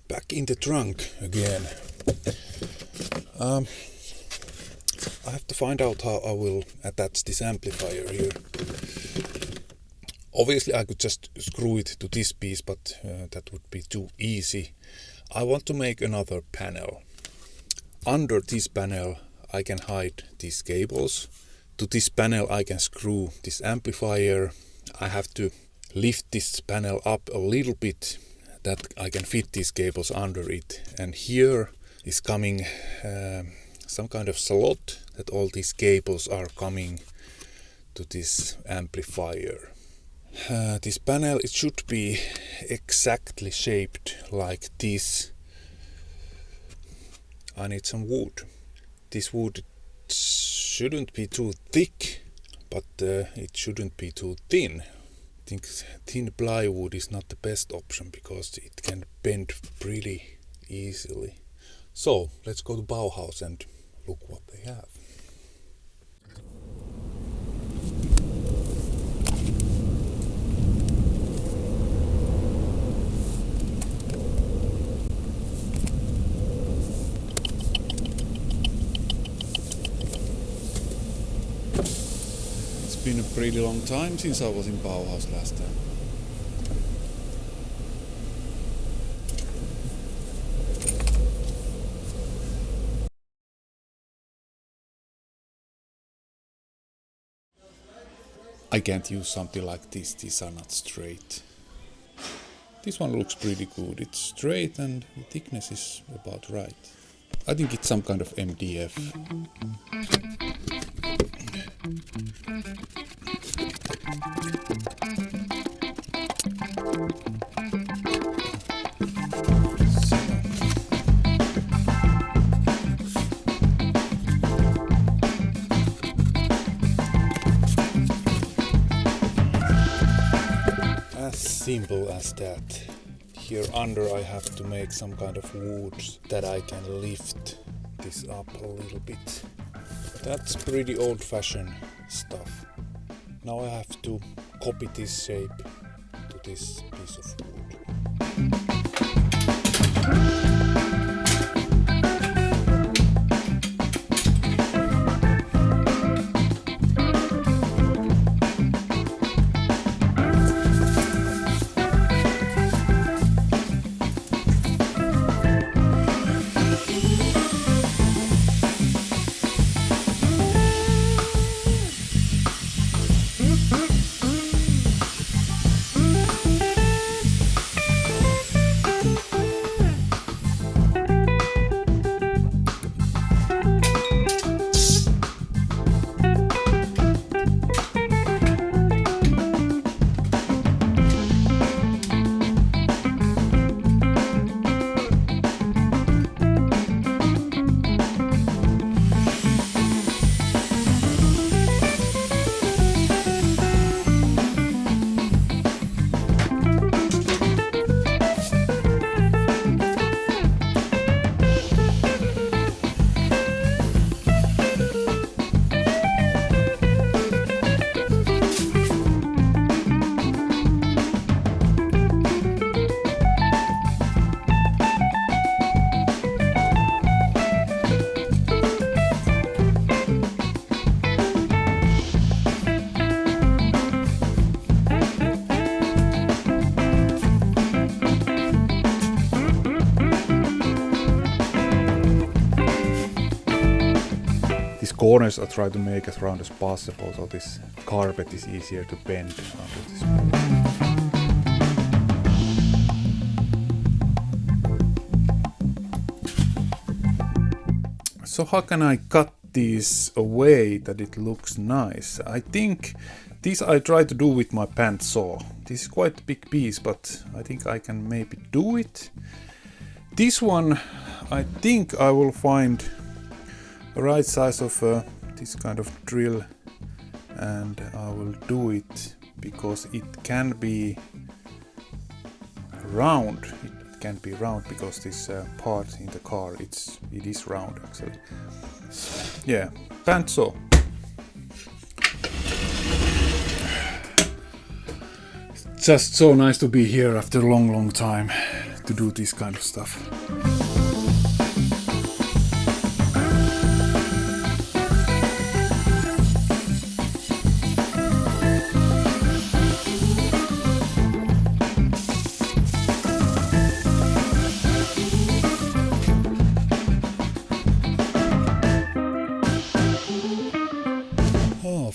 Back in the trunk again. I have to find out how I will attach this amplifier here. Obviously I could just screw it to this piece, but that would be too easy. I want to make another panel. Under this panel I can hide these cables. To this panel I can screw this amplifier. I have to lift this panel up a little bit that I can fit these cables under it. And here is coming some kind of slot that all these cables are coming to this amplifier. This panel, it should be exactly shaped like this. I need some wood. This wood shouldn't be too thick, but it shouldn't be too thin. I think thin plywood is not the best option because it can bend pretty easily. So let's go to Bauhaus and look what they have. It's been a pretty long time since I was in Bauhaus last time. I can't use something like this, these are not straight. This one looks pretty good, it's straight and the thickness is about right. I think it's some kind of MDF. Simple as that. Here under I have to make some kind of wood that I can lift this up a little bit. That's pretty old-fashioned stuff. Now I have to copy this shape to this piece of wood. Corners I try to make as round as possible so this carpet is easier to bend under this. So how can I cut these away that it looks nice? I think this I try to do with my band saw. This is quite a big piece, but I think I can maybe do it. This one I think I will find the right size of this kind of drill and I will do it because it can be round. It can be round because this part in the car it is round actually. Yeah, band saw. Just so nice to be here after a long time. to do this kind of stuff.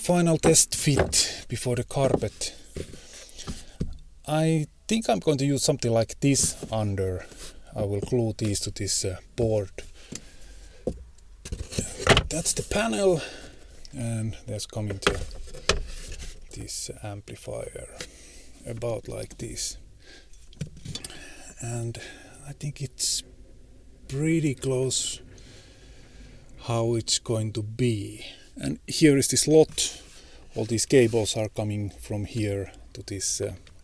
Final test fit before the carpet. I think I'm going to use something like this under. I will glue these to this board. That's the panel, and there's coming to this amplifier about like this. And I think it's pretty close how it's going to be. And here is this lot. All these cables are coming from here to this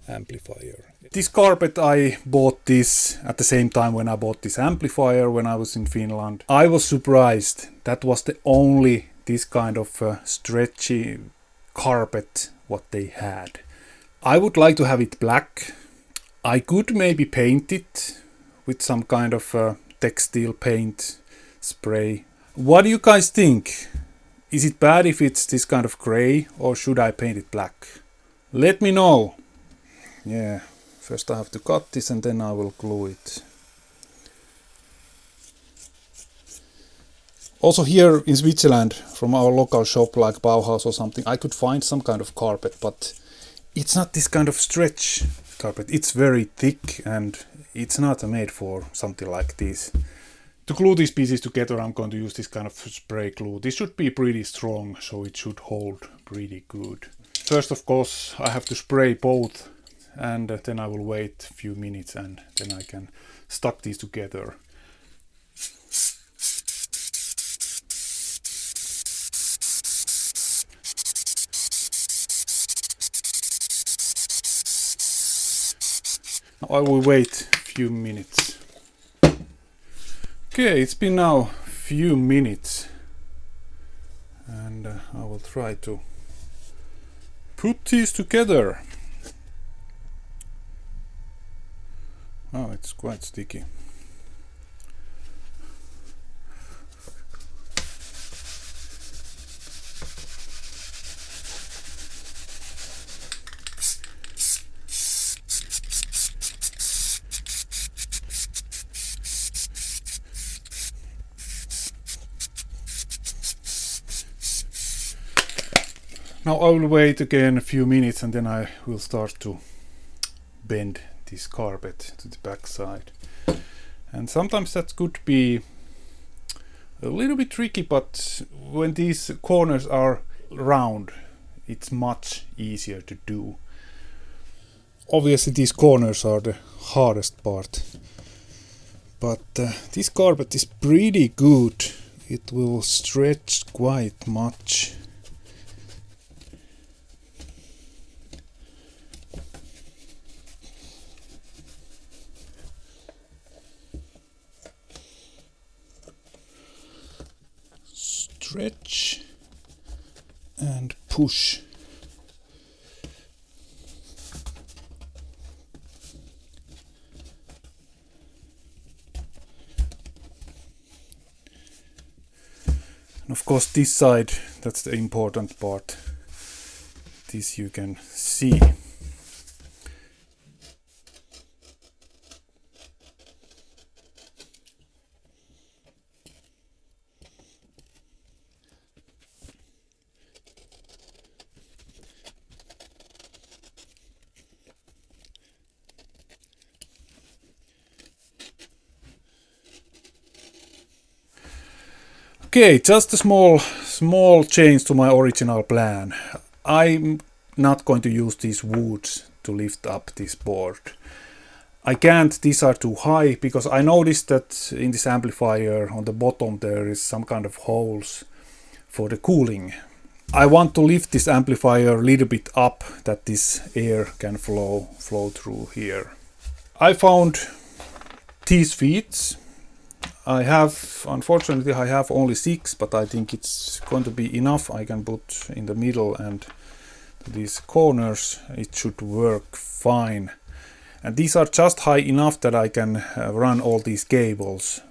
amplifier. This carpet, I bought this at the same time when I bought this amplifier when I was in Finland. I was surprised. That was the only this kind of stretchy carpet what they had. I would like to have it black. I could maybe paint it with some kind of textile paint spray. What do you guys think? Is it bad if it's this kind of gray, or should I paint it black? Let me know. Yeah, first I have to cut this and then I will glue it. Also here in Switzerland, from our local shop like Bauhaus or something, I could find some kind of carpet, but it's not this kind of stretch carpet. It's very thick and it's not made for something like this. To glue these pieces together, I'm going to use this kind of spray glue. This should be pretty strong, so it should hold pretty good. First, of course, I have to spray both, and then I will wait a few minutes and then I can stuck these together. I will wait a few minutes. Okay, it's been now a few minutes and I will try to put these together. Oh, it's quite sticky. Now I will wait again a few minutes and then I will start to bend this carpet to the back side. And sometimes that could be a little bit tricky, but when these corners are round, it's much easier to do. Obviously these corners are the hardest part, but this carpet is pretty good. It will stretch quite much. Stretch and push. And of course this side, that's the important part. This you can see. Okay, just a small change to my original plan. I'm not going to use these woods to lift up this board. I can't, these are too high, because I noticed that in this amplifier on the bottom there is some kind of holes for the cooling. I want to lift this amplifier a little bit up that this air can flow through here. I found these feet. Unfortunately I have only 6, but I think it's going to be enough. I can put in the middle and these corners, it should work fine. And these are just high enough that I can run all these cables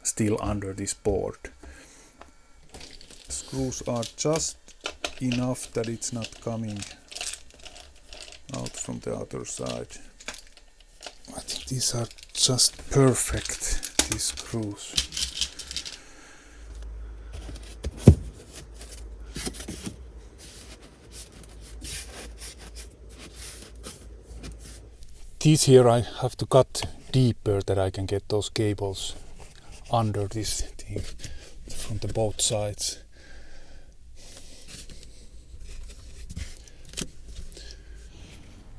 still under this board. Screws are just enough that it's not coming out from the other side. I think these are just perfect, these screws. These here I have to cut deeper that I can get those cables under this thing from the both sides.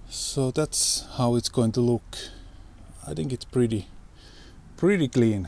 So that's how it's going to look. I think it's pretty clean.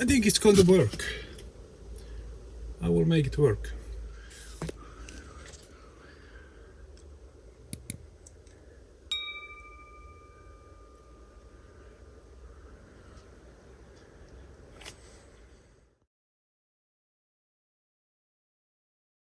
I think it's going to work. I will make it work.